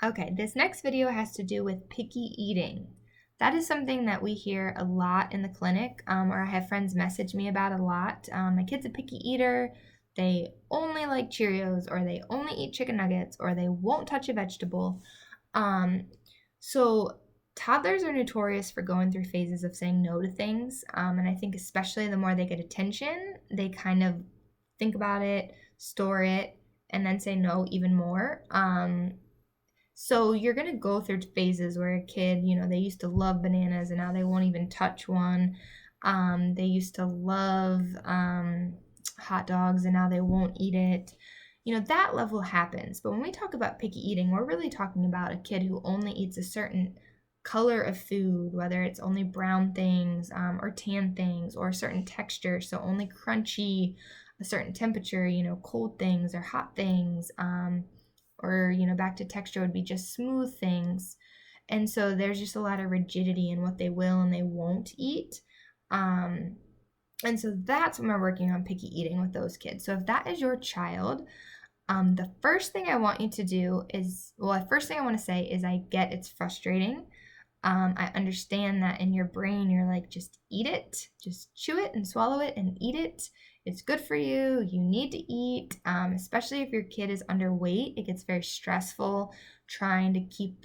Okay, this next video has to do with picky eating. That is something that we hear a lot in the clinic, or I have friends message me about a lot. My kid's a picky eater. They only like Cheerios, or they only eat chicken nuggets, or they won't touch a vegetable. Um, so toddlers are notorious for going through phases of saying no to things. And I think especially the more they get attention, they kind of think about it, store it, and then say no even more. So you're going to go through phases where a kid, they used to love bananas and now they won't even touch one. They used to love hot dogs and now they won't eat it. That level happens. But when we talk about picky eating, we're really talking about a kid who only eats a certain color of food, whether it's only brown things or tan things or a certain texture. So only crunchy, a certain temperature, cold things or hot things. Or back to texture would be just smooth things. And so there's just a lot of rigidity in what they will and they won't eat. And so that's when we're working on picky eating with those kids. So if that is your child, the first thing I want you to do is, first thing I want to say is I get it's frustrating. I understand that in your brain, you're like, just eat it, just chew it and swallow it and eat it. It's good for you. You need to eat, especially if your kid is underweight. It gets very stressful trying to keep,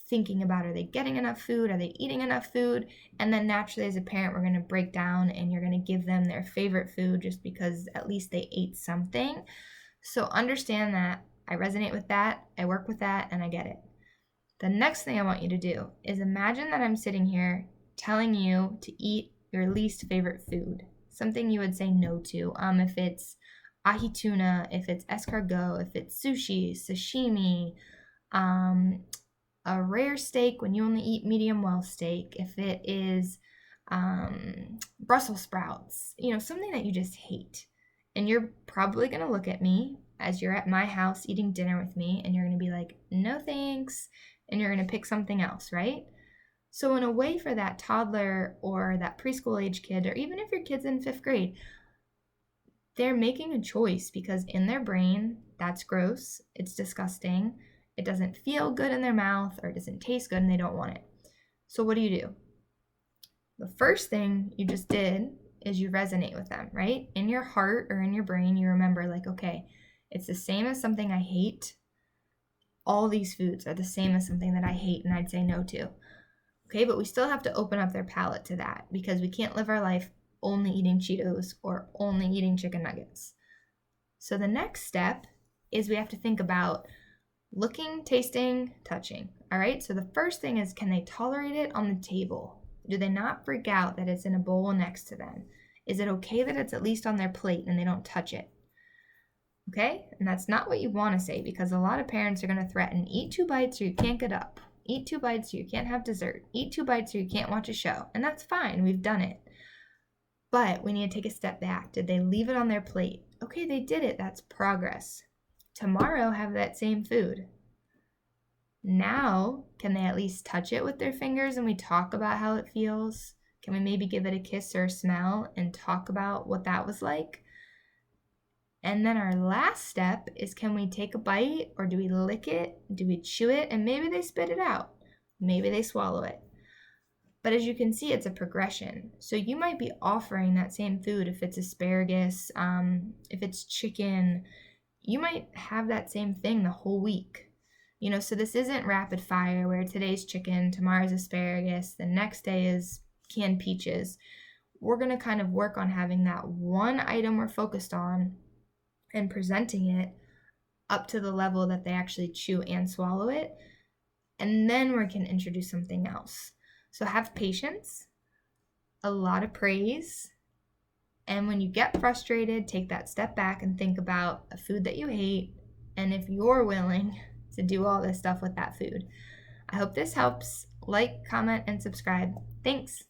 thinking about, are they getting enough food? Are they eating enough food? And then naturally as a parent, we're going to break down and you're going to give them their favorite food just because at least they ate something. So understand that I resonate with that. I work with that and I get it. The next thing I want you to do is imagine that I'm sitting here telling you to eat your least favorite food, something you would say no to. If it's ahi tuna, if it's escargot, if it's sushi, sashimi, a rare steak when you only eat medium well steak, if it is Brussels sprouts, something that you just hate. And you're probably going to look at me as you're at my house eating dinner with me and you're going to be like, no thanks. And you're going to pick something else, right? So in a way for that toddler or that preschool age kid, or even if your kid's in 5th grade, they're making a choice because in their brain, that's gross, it's disgusting, it doesn't feel good in their mouth, or it doesn't taste good and they don't want it. So what do? The first thing you just did is you resonate with them, right? In your heart or in your brain, you remember like, okay, it's the same as something I hate. All these foods are the same as something that I hate and I'd say no to. Okay, but we still have to open up their palate to that because we can't live our life only eating Cheetos or only eating chicken nuggets. So the next step is we have to think about looking, tasting, touching. All right, so the first thing is, can they tolerate it on the table? Do they not freak out that it's in a bowl next to them? Is it okay that it's at least on their plate and they don't touch it? Okay, and that's not what you want to say because a lot of parents are going to threaten, eat 2 bites or you can't get up. Eat 2 bites or you can't have dessert. Eat 2 bites or you can't watch a show. And that's fine, we've done it. But we need to take a step back. Did they leave it on their plate? Okay, they did it, that's progress. Tomorrow, have that same food. Now, can they at least touch it with their fingers and we talk about how it feels? Can we maybe give it a kiss or a smell and talk about what that was like? And then our last step is, can we take a bite or do we lick it? Do we chew it? And maybe they spit it out. Maybe they swallow it. But as you can see, it's a progression. So you might be offering that same food if it's asparagus, if it's chicken, you might have that same thing the whole week. So this isn't rapid fire where today's chicken, tomorrow's asparagus, the next day is canned peaches. We're going to kind of work on having that one item we're focused on and presenting it up to the level that they actually chew and swallow it. And then we can introduce something else. So have patience, a lot of praise, and when you get frustrated, take that step back and think about a food that you hate and if you're willing to do all this stuff with that food. I hope this helps. Like, comment, and subscribe. Thanks.